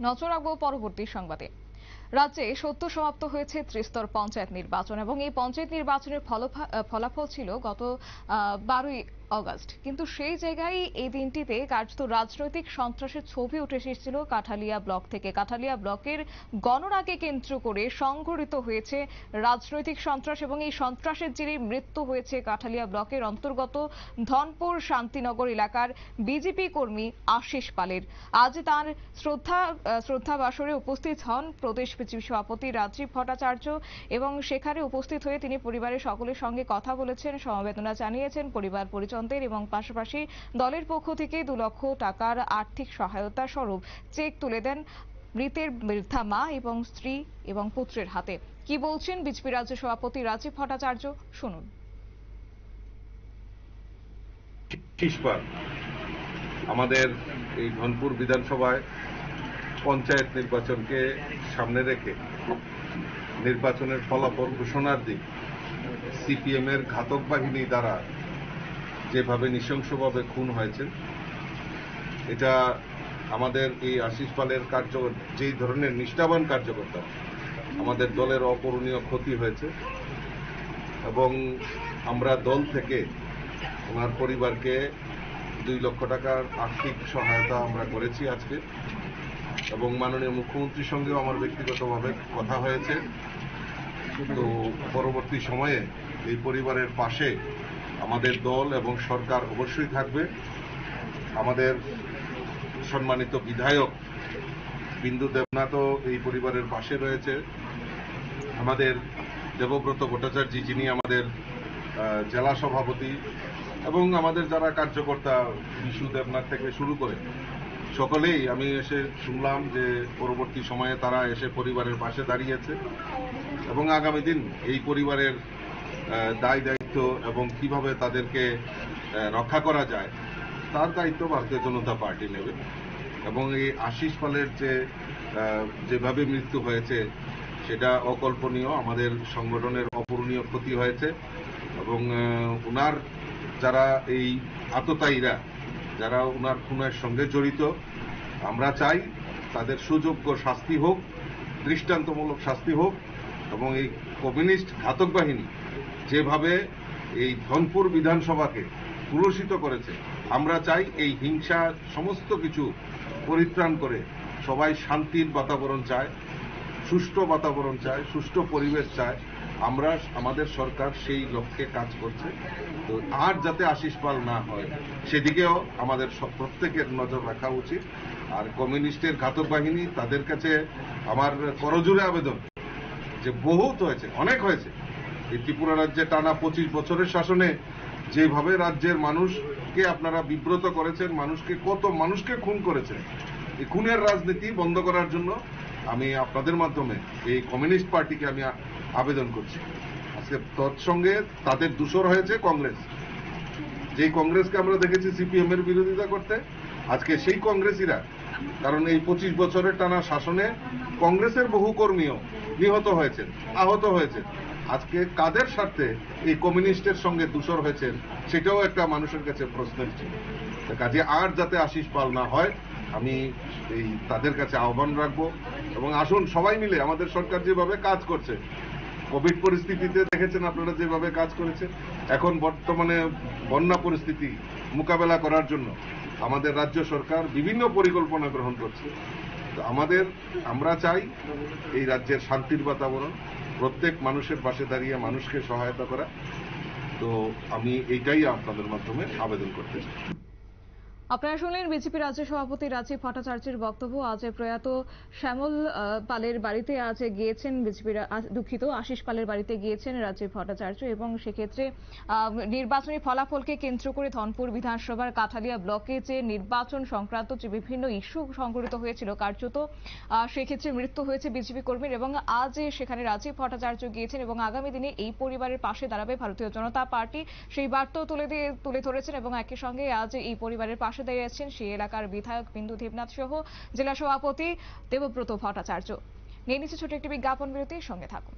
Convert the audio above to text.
নজর রাখবো পরবর্তী সংবাদে। রাজ্যে সদ্য সমাপ্ত হয়েছে ত্রিস্তর পঞ্চায়েত নির্বাচন এবং এই পঞ্চায়েত নির্বাচনের ফলাফল ছিল গত 12ই অগস্ট। কিন্তু সেই জায়গায় এই দিনটিতে কার্যত রাজনৈতিক সন্ত্রাসের ছবি উঠে এসেছিল কাঠালিয়া ব্লক থেকে। কাঠালিয়া ব্লকের গণনাকে কেন্দ্র করে সংঘটিত হয়েছে রাজনৈতিক সন্ত্রাস এবং এই সন্ত্রাসের জেরে মৃত্যু হয়েছে কাঠালিয়া ব্লকের অন্তর্গত ধনপুর শান্তিনগর এলাকার বিজেপি কর্মী আশিস পালের। আজ তার শ্রদ্ধা বাসরে উপস্থিত হন প্রদেশ বিজেপি সভাপতি রাজীব ভট্টাচার্য এবং সেখানে উপস্থিত হয়ে তিনি পরিবারের সকলের সঙ্গে কথা বলেছেন, সমবেদনা জানিয়েছেন পরিবার পরিজনদের এবং পাশাপাশি দলের পক্ষ থেকে 2 লক্ষ টাকার আর্থিক সহায়তা স্বরূপ চেক তুলে দেন মৃতের বৃদ্ধা মা এবং স্ত্রী এবং পুত্রের হাতে। কি বলছেন বিজেপি রাজ্য সভাপতি রাজীব ভট্টাচার্য, শুনুন। আমাদের এই ধনপুর বিধানসভায় পঞ্চায়েত নির্বাচনকে সামনে রেখে নির্বাচনের ফলাফল ঘোষণার দিন সিপিএম এর ঘাতক বাহিনী দ্বারা যেভাবে নৃশংসভাবে খুন হয়েছে, এটা আমাদের এই আশিস পালের যেই ধরনের নিষ্ঠাবান কার্যকর্তা, আমাদের দলের অপূরণীয় ক্ষতি হয়েছে এবং আমরা দল থেকে ওনার পরিবারকে 2 লক্ষ টাকার আর্থিক সহায়তা আমরা করেছি আজকে এবং মাননীয় মুখ্যমন্ত্রীর সঙ্গেও আমার ব্যক্তিগতভাবে কথা হয়েছে। তো পরবর্তী সময়ে এই পরিবারের পাশে আমাদের দল এবং সরকার অবশ্যই থাকবে। আমাদের সম্মানিত বিধায়ক বিন্দু দেবনাথও এই পরিবারের পাশে রয়েছে। আমাদের দেবব্রত ভট্টাচার্য, যিনি আমাদের জেলা সভাপতি, এবং আমাদের যারা কার্যকর্তা বিশু দেবনাথ থেকে শুরু করে সকলেই, আমি এসে শুনলাম যে পরবর্তী সময়ে তারা এসে পরিবারের পাশে দাঁড়িয়েছে এবং আগামী দিন এই পরিবারের দায় দায়িত্ব এবং কিভাবে তাদেরকে রক্ষা করা যায় তার দায়িত্ব ভারতীয় জনতা পার্টি নেবে। এবং এই আশিস পালের যেভাবে মৃত্যু হয়েছে সেটা অকল্পনীয়। আমাদের সংগঠনের অপূরণীয় ক্ষতি হয়েছে এবং ওনার যারা এই আততায়ীরা, যারা ওনার খুনের সঙ্গে জড়িত, আমরা চাই তাদের সুযোগ্য শাস্তি হোক, দৃষ্টান্তমূলক শাস্তি হোক। এবং এই কমিউনিস্ট ঘাতক বাহিনী যেভাবে এই ধনপুর বিধানসভাকে কুলুষিত করেছে, আমরা চাই এই হিংসা সমস্ত কিছু পরিত্রাণ করে সবাই শান্তির বাতাবরণ চায়, সুষ্ঠু বাতাবরণ চায়, সুষ্ঠু পরিবেশ চায়। আমরা, আমাদের সরকার সেই লক্ষ্যে কাজ করছে। তো আর যাতে আশিস পাল না হয় সেদিকেও আমাদের প্রত্যেকের নজর রাখা উচিত। আর কমিউনিস্টের ঘাতক বাহিনী, তাদের কাছে আমার করজোড়ে আবেদন যে বহুত হয়েছে, অনেক হয়েছে। এই ত্রিপুরা রাজ্যে টানা 25 বছরের শাসনে যেভাবে রাজ্যের মানুষকে আপনারা বিব্রত করেছেন, কত মানুষকে খুন করেছেন, এই খুনের রাজনীতি বন্ধ করার জন্য আমি আপনাদের মাধ্যমে এই কমিউনিস্ট পার্টিকে আমি আবেদন করছি। আজকে তৎসঙ্গে তাদের দূষর হয়েছে কংগ্রেস, যেই কংগ্রেসকে আমরা দেখেছি সিপিএম এর বিরোধিতা করতে, আজকে সেই কংগ্রেসীরা, কারণ এই 25 বছরের টানা শাসনে কংগ্রেসের বহু কর্মীও নিহত হয়েছেন, আহত হয়েছেন। আজকে কাদের স্বার্থে এই কমিউনিস্টের সঙ্গে দূষর হয়েছেন সেটাও একটা মানুষের কাছে প্রশ্নের ছিল। কাজে আর যাতে আশিস পাল না হয় আমি এই তাদের কাছে আহ্বান রাখবো। এবং আসুন সবাই মিলে, আমাদের সরকার যেভাবে কাজ করছে, কোভিড পরিস্থিতিতে দেখেছেন আপনারা যেভাবে কাজ করেছে, এখন বর্তমানে বন্যা পরিস্থিতি মোকাবেলা করার জন্য আমাদের রাজ্য সরকার বিভিন্ন পরিকল্পনা গ্রহণ করছে। তো আমরা চাই এই রাজ্যের শান্তির বাতাবরণ, প্রত্যেক মানুষের পাশে দাঁড়িয়ে মানুষকে সহায়তা করা। তো আমি এইটাই আপনাদের মাধ্যমে আবেদন করতে চাই। আপনারা শুনলেন বিজেপি রাজ্য সভাপতি রাজীব ভট্টাচার্যের বক্তব্য। আজ প্রয়াত শ্যামল পালের বাড়িতে আজ গিয়েছেন বিজেপির, আশিস পালের বাড়িতে গিয়েছেন রাজীব ভট্টাচার্য এবং সেক্ষেত্রে নির্বাচনী ফলাফলকে কেন্দ্র করে ধনপুর বিধানসভার কাঠালিয়া ব্লকে যে নির্বাচন সংক্রান্ত যে বিভিন্ন ইস্যু সংঘটিত হয়েছিল, কার্যত সেক্ষেত্রে মৃত্যু হয়েছে বিজেপি কর্মীর এবং আজ সেখানে রাজীব ভট্টাচার্য গিয়েছেন এবং আগামী দিনে এই পরিবারের পাশে দাঁড়াবে ভারতীয় জনতা পার্টি, সেই বার্তাও তুলে ধরেছেন এবং একই সঙ্গে আজ এই পরিবারের পাশে দাঁড়িয়ে আছেন সেই এলাকার বিধায়ক বিন্দু দেবনাথ সহ জেলা সভাপতি দেবব্রত ভট্টাচার্য। নিয়ে নিচ্ছে ছোট একটি বিজ্ঞাপন বিরতি, সঙ্গে থাকুন।